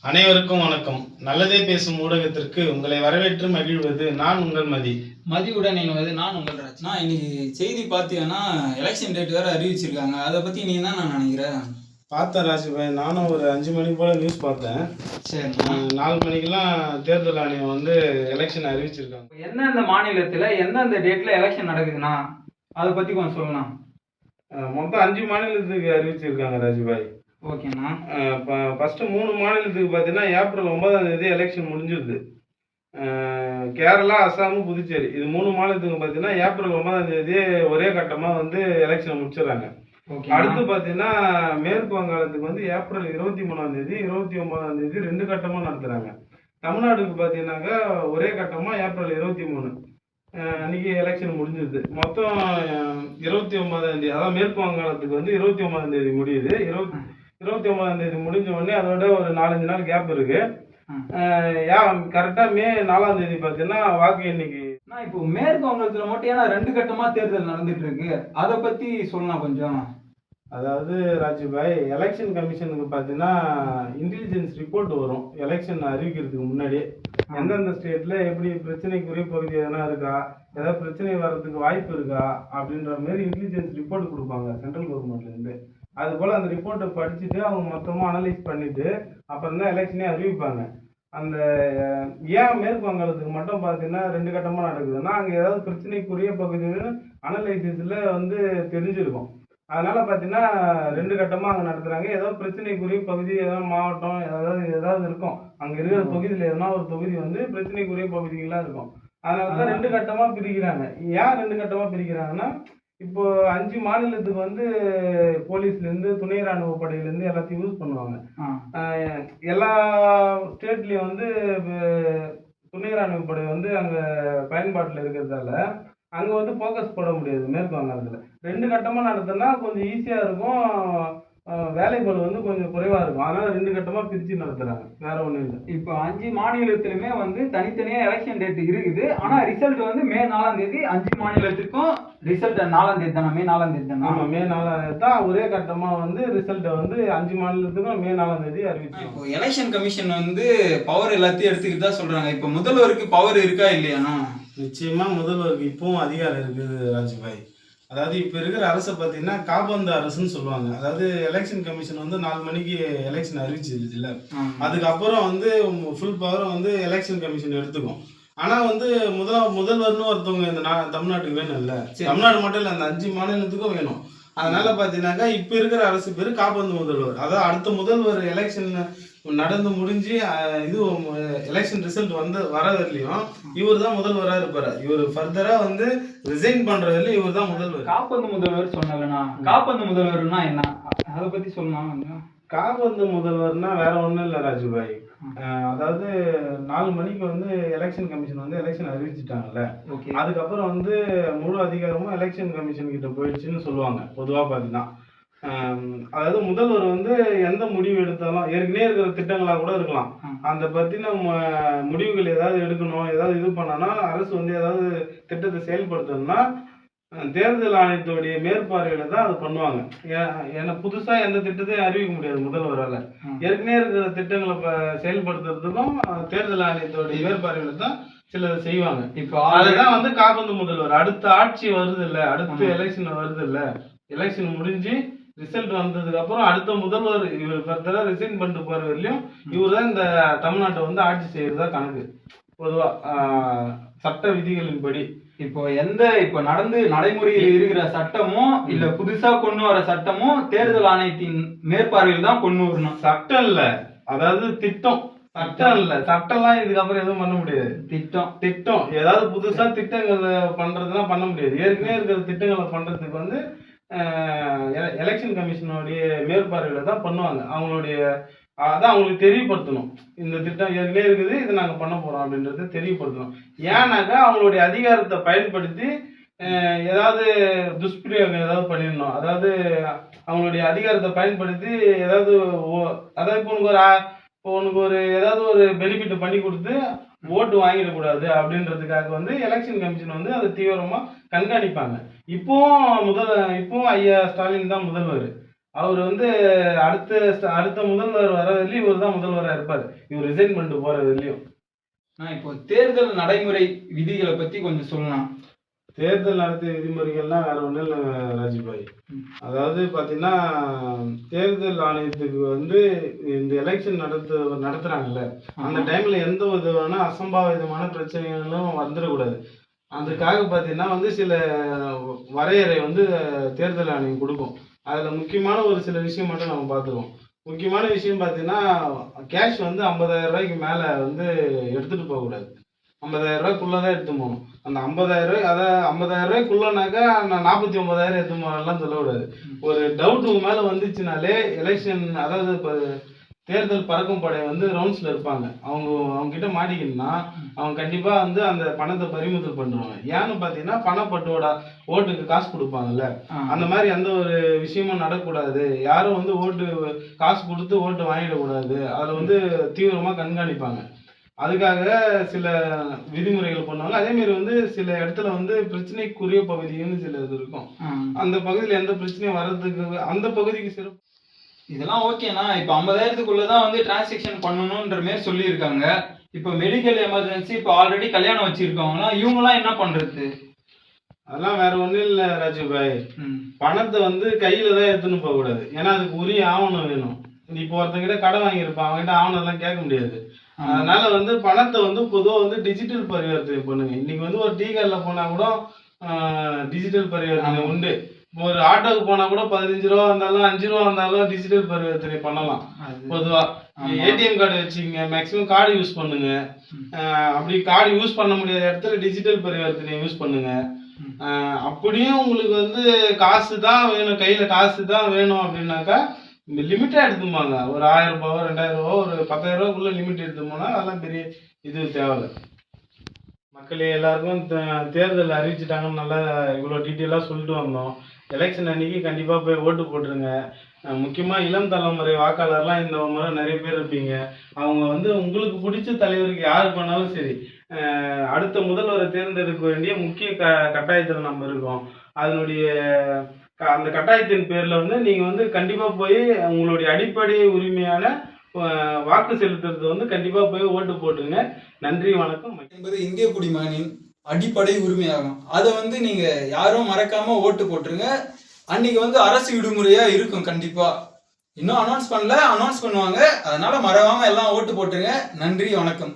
அனைவருக்கும் வணக்கம். நல்லதே பேசும் ஊடகத்திற்கு உங்களை வரவேற்று மகிழ்வது நான் உங்கள் மதி. மதியுடன் இணைவது நான் உங்கள் ராஜ். இன்னைக்கு செய்தி பார்த்தீங்கன்னா எலெக்ஷன் டேட் வேற அறிவிச்சிருக்காங்க. அதை பத்தி நீ என்ன நினைக்கிறேன்? பார்த்தேன் ராஜுபாய், நானும் ஒரு 5 மணி போல நியூஸ் பார்த்தேன். சரி, 4 மணிக்கெல்லாம் தேர்தல் ஆணையம் வந்து எலெக்ஷன் அறிவிச்சிருக்காங்க. எந்தெந்த மாநிலத்துல எந்தெந்த டேட்ல எலெக்ஷன் நடக்குதுண்ணா, அதை பத்தி கொஞ்சம் சொல்லலாம். மொத்தம் 5 மாநிலத்துக்கு அறிவிச்சிருக்காங்க ராஜுபாய். ஓகேண்ணா. ஃபர்ஸ்ட் 3 மாநிலத்துக்கு பார்த்தீங்கன்னா ஏப்ரல் 9ஆம் தேதி எலெக்ஷன் முடிஞ்சிருது. கேரளா, அசாம், புதுச்சேரி இது 3 மாநிலத்துக்கு பார்த்தீங்கன்னா ஏப்ரல் 9ஆம் தேதி ஒரே கட்டமாக வந்து எலெக்ஷன் முடிச்சிடறாங்க. அடுத்து பார்த்தீங்கன்னா மேற்கு வங்காளத்துக்கு வந்து ஏப்ரல் 23ஆம் தேதி 29ஆம் தேதி 2 கட்டமாக நடத்துகிறாங்க. தமிழ்நாட்டுக்கு பார்த்தீங்கன்னாக்கா ஒரே கட்டமாக ஏப்ரல் 23 அன்னைக்கு எலெக்ஷன் முடிஞ்சிருது. மொத்தம் 29ஆம் தேதி, அதாவது மேற்கு வங்காளத்துக்கு வந்து 29ஆம் தேதி முடியுது. 29ஆம் தேதி முடிஞ்ச உடனே அதோட ஒரு 4-5 நாள் கேப் இருக்கு. கரெக்டா மே 4ஆம் தேதி பார்த்தீங்கன்னா வாக்கு எண்ணிக்கை. இப்போ மேற்கு வங்கத்துல மட்டும் ஏன்னா 2 கட்டமா தேர்தல் நடந்துட்டு இருக்கு, அதை பத்தி சொல்லலாம் கொஞ்சம். அதாவது ராஜுபாய், எலெக்ஷன் கமிஷனுக்கு பார்த்தீங்கன்னா இன்டெலிஜென்ஸ் ரிப்போர்ட் வரும் எலெக்ஷன் அறிவிக்கிறதுக்கு முன்னாடியே. எந்தெந்த ஸ்டேட்ல எப்படி பிரச்சனைக்குரிய பகுதி எதனா இருக்கா, ஏதாவது பிரச்சனை வர்றதுக்கு வாய்ப்பு இருக்கா அப்படின்ற மாதிரி இன்டெலிஜென்ஸ் ரிப்போர்ட் கொடுப்பாங்க சென்ட்ரல் கவர்மெண்ட்லேருந்து. அது போல் அந்த ரிப்போர்ட்டை படிச்சுட்டு அவங்க மொத்தமாக அனலைஸ் பண்ணிட்டு அப்புறம் தான் எலெக்ஷனே அறிவிப்பாங்க. அந்த ஏன் மேற்கு வங்காளத்துக்கு மட்டும் பார்த்தீங்கன்னா 2 கட்டமாக நடக்குதுன்னா, அங்கே ஏதாவது பிரச்சனைக்குரிய பகுதின்னு அனலைசிஸில் வந்து தெரிஞ்சிருக்கும். அதனால பார்த்தீங்கன்னா 2 கட்டமாக அங்கே நடத்துகிறாங்க. ஏதோ பிரச்சனைக்குரிய பகுதி, ஏதாவது மாவட்டம் ஏதாவது இருக்கும், அங்கே இருக்கிற தொகுதியில் எதனா ஒரு தொகுதி வந்து பிரச்சனைக்குரிய பகுதிகளாக இருக்கும். அதனால தான் 2 கட்டமாக பிரிக்கிறாங்க. ஏன் 2 கட்டமாக பிரிக்கிறாங்கன்னா, இப்போ 5 மாநிலத்துக்கு வந்து போலீஸ்லேருந்து துணை ராணுவ படையிலேருந்து எல்லாத்தையும் யூஸ் பண்ணுவாங்க. எல்லா ஸ்டேட்லேயும் வந்து துணை ராணுவ படை வந்து அங்கே பயன்பாட்டில் இருக்கிறதால அங்கே வந்து ஃபோக்கஸ் போட முடியாது மேற்கு வங்காளத்தில். 2 கட்டமாக நடத்தினா கொஞ்சம் ஈஸியாக இருக்கும், வேலைப்பளு வந்து கொஞ்சம் குறைவாக இருக்கும். அதனால 2 கட்டமாக பிரித்து நடத்துகிறாங்க, வேற ஒன்றும் இல்லை. இப்போ 5 மாநிலத்திலுமே வந்து தனித்தனியாக எலெக்ஷன் டேட் இருக்குது. ஆனால் ரிசல்ட் வந்து மே 4ஆம் தேதி 5 மாநிலத்துக்கும் ரிசல்ட் 4ஆம் தேதி தானே? மே 4ஆம் தேதி தானே? ஆமாம், மே 4ஆம் தேதி தான் ஒரே கட்டமாக வந்து ரிசல்ட்டை வந்து 5 மாநிலத்துக்கும் மே 4ஆம் தேதி அறிவிச்சு. இப்போ எலெக்ஷன் கமிஷன் வந்து பவர் எல்லாத்தையும் எடுத்துக்கிட்டு தான் சொல்கிறாங்க. இப்போ முதல்வருக்கு பவர் இருக்கா இல்லையாண்ணா? நிச்சயமாக முதல்வருக்கு இப்பவும் அதிகாரம் இருக்குது ராஜுபாய். அதாவது இப்போ இருக்கிற அரசை பார்த்தீங்கன்னா காபந்து அரசுன்னு சொல்லுவாங்க. அதாவது எலெக்ஷன் கமிஷன் வந்து 4 மணிக்கு எலெக்ஷன் அறிவிச்சது இல்லை, அதுக்கப்புறம் வந்து ஃபுல் பவரை வந்து எலெக்ஷன் கமிஷன் எடுத்துக்கும். ஆனால் வந்து முதல்வர்னு ஒருத்தவங்க இந்த தமிழ்நாட்டுக்கு வேணும் இல்லை, தமிழ்நாடு மட்டும் இல்லை, அந்த 5 மாநிலத்துக்கும் வேணும். அதனால பார்த்தீங்கன்னாக்கா இப்போ இருக்கிற அரசு பேர் காபந்து முதல்வர். அதாவது அடுத்த முதல்வர் எலெக்ஷன் நடந்து முடிஞ்சு இது எலெக்ஷன் ரிசல்ட் வந்து வர வரலையும் இவர் தான் முதல்வராக இருப்பார். இவர் ஃபர்தரா வந்து ரிசைன் பண்ற வரையிலும் இவர் தான் முதல்வர். காப்பந்து முதல்வர் சொன்னாங்கண்ணா, காப்பந்து முதல்வர்னா என்ன, அதை பத்தி சொல்லலாம். காபந்து முதல்வர்னா வேற ஒன்றும் இல்லை ராஜுபாய். அதாவது 4 மணிக்கு வந்து எலெக்ஷன் கமிஷன் வந்து எலெக்ஷன் அறிவிச்சிட்டாங்கல்ல, அதுக்கப்புறம் வந்து முழு அதிகாரமும் எலெக்ஷன் கமிஷன் கிட்ட போயிடுச்சுன்னு சொல்லுவாங்க பொதுவாக பார்த்தீங்கன்னா. அதாவது முதல்வர் வந்து எந்த முடிவு எடுத்தாலும் ஏற்கனவே இருக்கிற திட்டங்களாக கூட இருக்கலாம், அந்த பற்றின முடிவுகள் ஏதாவது எடுக்கணும், ஏதாவது இது பண்ணனா அரசு வந்து ஏதாவது திட்டத்தை செயல்படுத்தணும்னா தேர்தல் ஆணையத்துடைய மேற்பார்வையில தான் அது பண்ணுவாங்க. ஏன்னா புதுசா எந்த திட்டத்தையும் அறிவிக்க முடியாது முதல்வரால். ஏற்கனவே இருக்கிற திட்டங்களை செயல்படுத்துறதுக்கும் தேர்தல் ஆணையத்துடைய மேற்பார்வையில தான் சிலதை செய்வாங்க. இப்போ அதுதான் வந்து காபந்து முதல்வர். அடுத்த ஆட்சி வருது இல்லை, அடுத்த எலெக்ஷன் வருது இல்லை, எலெக்ஷன் முடிஞ்சு ரிசல்ட் வந்ததுக்கு அப்புறம் அடுத்த முதல்வர் இவர் ஃபர்தரா ரிசைன் பண்ணிட்டு போற வரையிலும் இவர் தான் இந்த தமிழ்நாட்டை வந்து ஆட்சி செய்யறதா கணக்கு பொதுவா சட்ட விதிகளின்படி. இப்போ நடந்து நடைமுறையில் இருக்கிற சட்டமும் இல்ல புதுசா கொண்டு வர சட்டமும் தேர்தல் ஆணையத்தின் மேற்பார்வையில் தான் கொண்டு வரணும். சட்டம் இல்ல, அதாவது திட்டம். சட்டம் இல்ல, சட்டம்லாம் இதுக்கப்புறம் எதுவும் பண்ண முடியாது. திட்டம் ஏதாவது புதுசா திட்டங்கள் பண்றதுலாம் பண்ண முடியாது. ஏற்கனவே இருக்கிற திட்டங்களை பண்றதுக்கு வந்து எலெக்ஷன் கமிஷனுடைய மேற்பார்வையில தான் பண்ணுவாங்க. அவங்களுடைய அதான் அவங்களுக்கு தெரியப்படுத்தணும், இந்த திட்டம் ஏற்கனவே இருக்குது, இதை நாங்கள் பண்ண போறோம் அப்படின்றத தெரியப்படுத்தணும். ஏன்னாக்கா அவங்களுடைய அதிகாரத்தை பயன்படுத்தி ஏதாவது துஷ்பிரயோகம் ஏதாவது பண்ணிடணும். அதாவது அவங்களுடைய அதிகாரத்தை பயன்படுத்தி ஏதாவது இப்போ உனக்கு ஒரு ஏதாவது ஒரு பெனிஃபிட் பண்ணி கொடுத்து ஓட்டு வாங்கிடக்கூடாது அப்படின்றதுக்காக வந்து எலெக்ஷன் கமிஷன் வந்து அதை தீவிரமா கண்காணிப்பாங்க. இப்பவும் ஐயா ஸ்டாலின் தான் முதல்வர். அவர் வந்து அடுத்த முதல்வர் வர வரையிலும் இவர் தான் முதல்வராக இருப்பார். இவர் ரிசைன் பண்ணிட்டு போற வரையிலும். இப்போ தேர்தல் நடைமுறை விதிகளை பத்தி கொஞ்சம் சொல்லலாம். தேர்தல் நடத்தை விதிமுறைகள்லாம் வேற ஒன்றும் இல்லை ராஜுபாய். அதாவது பார்த்தீங்கன்னா, தேர்தல் ஆணையத்துக்கு வந்து இந்த எலெக்ஷன் நடத்துறாங்கல்ல, அந்த டைம்ல எந்த விதமான அசம்பாவிதமான பிரச்சனைகளும் வந்துடக்கூடாது. அதுக்காக பார்த்தீங்கன்னா வந்து சில வரையறை வந்து தேர்தல் ஆணையம் கொடுக்கும். அதில் முக்கியமான ஒரு சில விஷயம் மட்டும் நம்ம பார்த்துருவோம். முக்கியமான விஷயம் பார்த்தீங்கன்னா, கேஷ் வந்து 50,000 ரூபாய்க்கு மேலே வந்து எடுத்துகிட்டு போகக்கூடாது. 50,000 ரூபாய்க்குள்ளே தான் எடுத்து போகணும். அந்த 50,000 ரூபாய், அதாவது 50,000 ரூபாய்க்குள்ளனாக்கா நான் 49,000 எடுத்து போகலாம் சொல்லக்கூடாது. ஒரு டவுட் உங்க மேலே வந்துச்சுனாலே எலெக்ஷன், அதாவது இப்போ தேர்தல் பறக்கும் படை வந்து ரவுண்ட்ஸில் இருப்பாங்க. அவங்க கிட்ட மாட்டிக்கணும்னா அவங்க கண்டிப்பாக வந்து அந்த பணத்தை பறிமுதல் பண்ணுவாங்க. ஏன்னு பார்த்தீங்கன்னா, பணப்பட்டோட ஓட்டுக்கு காசு கொடுப்பாங்கல்ல, அந்த மாதிரி எந்த ஒரு விஷயமும் நடக்கக்கூடாது. யாரும் வந்து காசு கொடுத்து ஓட்டு வாங்கிடக்கூடாது. அதில் வந்து தீவிரமாக கண்காணிப்பாங்க. அதுக்காக சில விதிமுறைகள் பண்ணுவாங்க. அதே மாதிரி வந்து சில இடத்துல வந்து பிரச்சனைக்குரிய பகுதின்னு சில இது இருக்கும். அந்த பகுதியில் எந்த பிரச்சனையும் வர்றதுக்கு அந்த பகுதிக்கு சிறப்பு. இதெல்லாம் ஓகேண்ணா. இப்போ 50,000க்குள்ள தான் வந்து டிரான்சாக்ஷன் பண்ணணுன்ற மாதிரி சொல்லியிருக்காங்க. இப்போ மெடிக்கல் எமர்ஜென்சி, இப்போ ஆல்ரெடி கல்யாணம் வச்சிருக்கவங்களாம், இவங்களாம் என்ன பண்றது? அதெல்லாம் வேற ஒன்றும் இல்லை ராஜுபாய். பணத்தை வந்து கையில தான் எடுத்துன்னு போகக்கூடாது. ஏன்னா அதுக்கு உரிய ஆவணம் வேணும். இப்போ ஒருத்தங்கிட்ட கடன் வாங்கியிருப்பான், அவங்ககிட்ட ஆவணம் எல்லாம் கேட்க முடியாது. அதனால வந்து பணத்தை வந்து பொதுவாக வந்து டிஜிட்டல் பரிவர்த்தனை பண்ணுங்க. இன்னைக்கு வந்து ஒரு டீ கடையில் போனா கூட டிஜிட்டல் பரிவர்த்தனை உண்டு. ஒரு ஆட்டோக்கு போனா கூட 15 ரூபா வந்தாலும் 5 ரூபா வந்தாலும் டிஜிட்டல் பரிவர்த்தனை பண்ணலாம். பொதுவா ஏடிஎம் கார்டு வச்சுங்க, மேக்சிமம் கார்டு யூஸ் பண்ணுங்க. அப்படி கார்டு யூஸ் பண்ண முடியாத இடத்துல டிஜிட்டல் பரிவர்த்தனை யூஸ் பண்ணுங்க. அப்படியும் உங்களுக்கு வந்து காசு தான் வேணும், கையில காசு தான் வேணும் அப்படின்னாக்கா லிமிட்டா எடுத்துப்பாங்க. ஒரு 1000 ரூபாவோ 2000 ரூபாவோ ஒரு 10,000 ரூபாய்க்குள்ள லிமிட் எடுத்து போனா அதெல்லாம் பெரிய இது தேவையில்லை. மக்களே எல்லாருக்கும் தேர்தல் அறிவிச்சிட்டாங்கன்னு நல்லா இவ்வளோ டீட்டெயிலாக சொல்லிட்டு வந்தோம். எலெக்ஷன் அன்னைக்கு கண்டிப்பாக போய் ஓட்டு போட்டுருங்க. முக்கியமாக இளம் தலைமுறை வாக்காளர்லாம் இந்த முறை நிறைய பேர் இருப்பீங்க. அவங்க வந்து உங்களுக்கு பிடிச்ச தலைவருக்கு யார் பண்ணாலும் சரி, அடுத்த முதல்வரை தேர்ந்தெடுக்க வேண்டிய முக்கிய கட்டாயத்தில் நம்ம இருக்கோம். அதனுடைய அந்த கட்டாயத்தின் பேரில் வந்து நீங்கள் வந்து கண்டிப்பாக போய் உங்களுடைய அடிப்படை உரிமையான வாக்கு செலுத்துறது வந்து கண்டிப்பாக போய் ஓட்டு போட்டுருங்க. நன்றி, வணக்கம். என்பது இந்திய குடிமகனின் அடிப்படை உரிமையாகும். அதை வந்து நீங்க யாரும் மறக்காம ஓட்டு போட்டுருங்க. அன்னைக்கு வந்து அரசு விடுமுறையா இருக்கும். கண்டிப்பா இன்னும் அனௌன்ஸ் பண்ணல, அனௌன்ஸ் பண்ணுவாங்க. அதனால மறக்காம எல்லாம் ஓட்டு போட்டுருங்க. நன்றி, வணக்கம்.